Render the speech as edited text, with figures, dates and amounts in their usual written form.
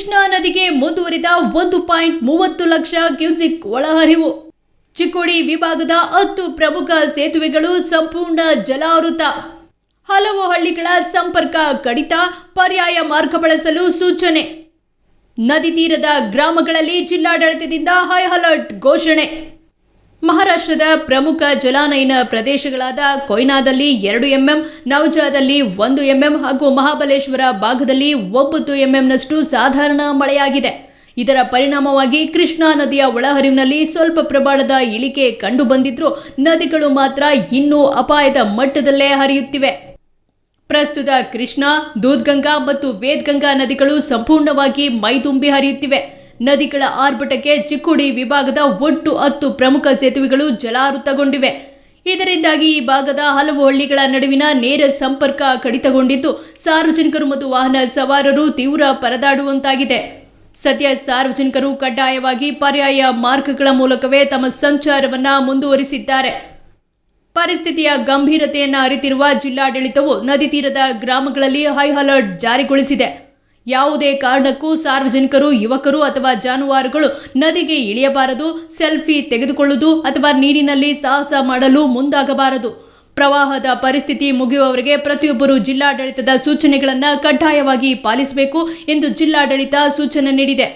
ಕೃಷ್ಣಾ ನದಿಗೆ ಮುಂದುವರಿದ 1.30 ಲಕ್ಷ ಕ್ಯೂಸೆಕ್ ಒಳಹರಿವು. ಚಿಕ್ಕೋಡಿ ವಿಭಾಗದ 10 ಪ್ರಮುಖ ಸೇತುವೆಗಳು ಸಂಪೂರ್ಣ ಜಲಾವೃತ. ಹಲವು ಹಳ್ಳಿಗಳ ಸಂಪರ್ಕ ಕಡಿತ, ಪರ್ಯಾಯ ಮಾರ್ಗ ಬಳಸಲು ಸೂಚನೆ. ನದಿ ತೀರದ ಗ್ರಾಮಗಳಲ್ಲಿ ಜಿಲ್ಲಾಡಳಿತದಿಂದ ಹೈ ಅಲರ್ಟ್ ಘೋಷಣೆ. ಮಹಾರಾಷ್ಟ್ರದ ಪ್ರಮುಖ ಜಲಾನಯನ ಪ್ರದೇಶಗಳಾದ ಕೊಯ್ನಾದಲ್ಲಿ 2 ಎಂಎಂ, ನವಜಾದಲ್ಲಿ 1 ಎಂಎಂ ಹಾಗೂ ಮಹಾಬಲೇಶ್ವರ ಭಾಗದಲ್ಲಿ 9 ಎಂಎಂನಷ್ಟು ಸಾಧಾರಣ ಮಳೆಯಾಗಿದೆ. ಇದರ ಪರಿಣಾಮವಾಗಿ ಕೃಷ್ಣಾ ನದಿಯ ಒಳಹರಿವಿನಲ್ಲಿ ಸ್ವಲ್ಪ ಪ್ರಮಾಣದ ಇಳಿಕೆ ಕಂಡುಬಂದಿದ್ರೂ ನದಿಗಳು ಮಾತ್ರ ಇನ್ನೂ ಅಪಾಯದ ಮಟ್ಟದಲ್ಲೇ ಹರಿಯುತ್ತಿವೆ. ಪ್ರಸ್ತುತ ಕೃಷ್ಣಾ, ದೂದ್ಗಂಗಾ ಮತ್ತು ವೇದ್ಗಂಗಾ ನದಿಗಳು ಸಂಪೂರ್ಣವಾಗಿ ಮೈದುಂಬಿ ಹರಿಯುತ್ತಿವೆ. ನದಿಗಳ ಆರ್ಭಟಕ್ಕೆ ಚಿಕ್ಕೋಡಿ ವಿಭಾಗದ ಒಟ್ಟು 10 ಪ್ರಮುಖ ಸೇತುವೆಗಳು ಜಲಾವೃತಗೊಂಡಿವೆ. ಇದರಿಂದಾಗಿ ಈ ಭಾಗದ ಹಲವು ಹಳ್ಳಿಗಳ ನಡುವಿನ ನೇರ ಸಂಪರ್ಕ ಕಡಿತಗೊಂಡಿದ್ದು, ಸಾರ್ವಜನಿಕರು ಮತ್ತು ವಾಹನ ಸವಾರರು ತೀವ್ರ ಪರದಾಡುವಂತಾಗಿದೆ. ಸದ್ಯ ಸಾರ್ವಜನಿಕರು ಕಡ್ಡಾಯವಾಗಿ ಪರ್ಯಾಯ ಮಾರ್ಗಗಳ ಮೂಲಕವೇ ತಮ್ಮ ಸಂಚಾರವನ್ನ ಮುಂದುವರಿಸಿದ್ದಾರೆ. ಪರಿಸ್ಥಿತಿಯ ಗಂಭೀರತೆಯನ್ನು ಅರಿತಿರುವ ಜಿಲ್ಲಾಡಳಿತವು ನದಿ ತೀರದ ಗ್ರಾಮಗಳಲ್ಲಿ ಹೈ ಅಲರ್ಟ್ ಜಾರಿಗೊಳಿಸಿದೆ. ಯಾವುದೇ ಕಾರಣಕ್ಕೂ ಸಾರ್ವಜನಿಕರು, ಯುವಕರು ಅಥವಾ ಜಾನುವಾರುಗಳು ನದಿಗೆ ಇಳಿಯಬಾರದು, ಸೆಲ್ಫಿ ತೆಗೆದುಕೊಳ್ಳುವುದು ಅಥವಾ ನೀರಿನಲ್ಲಿ ಸಾಹಸ ಮಾಡಲು ಮುಂದಾಗಬಾರದು. ಪ್ರವಾಹದ ಪರಿಸ್ಥಿತಿ ಮುಗಿಯುವವರೆಗೆ ಪ್ರತಿಯೊಬ್ಬರು ಜಿಲ್ಲಾಡಳಿತದ ಸೂಚನೆಗಳನ್ನು ಕಡ್ಡಾಯವಾಗಿ ಪಾಲಿಸಬೇಕು ಎಂದು ಜಿಲ್ಲಾಡಳಿತ ಸೂಚನೆ ನೀಡಿದೆ.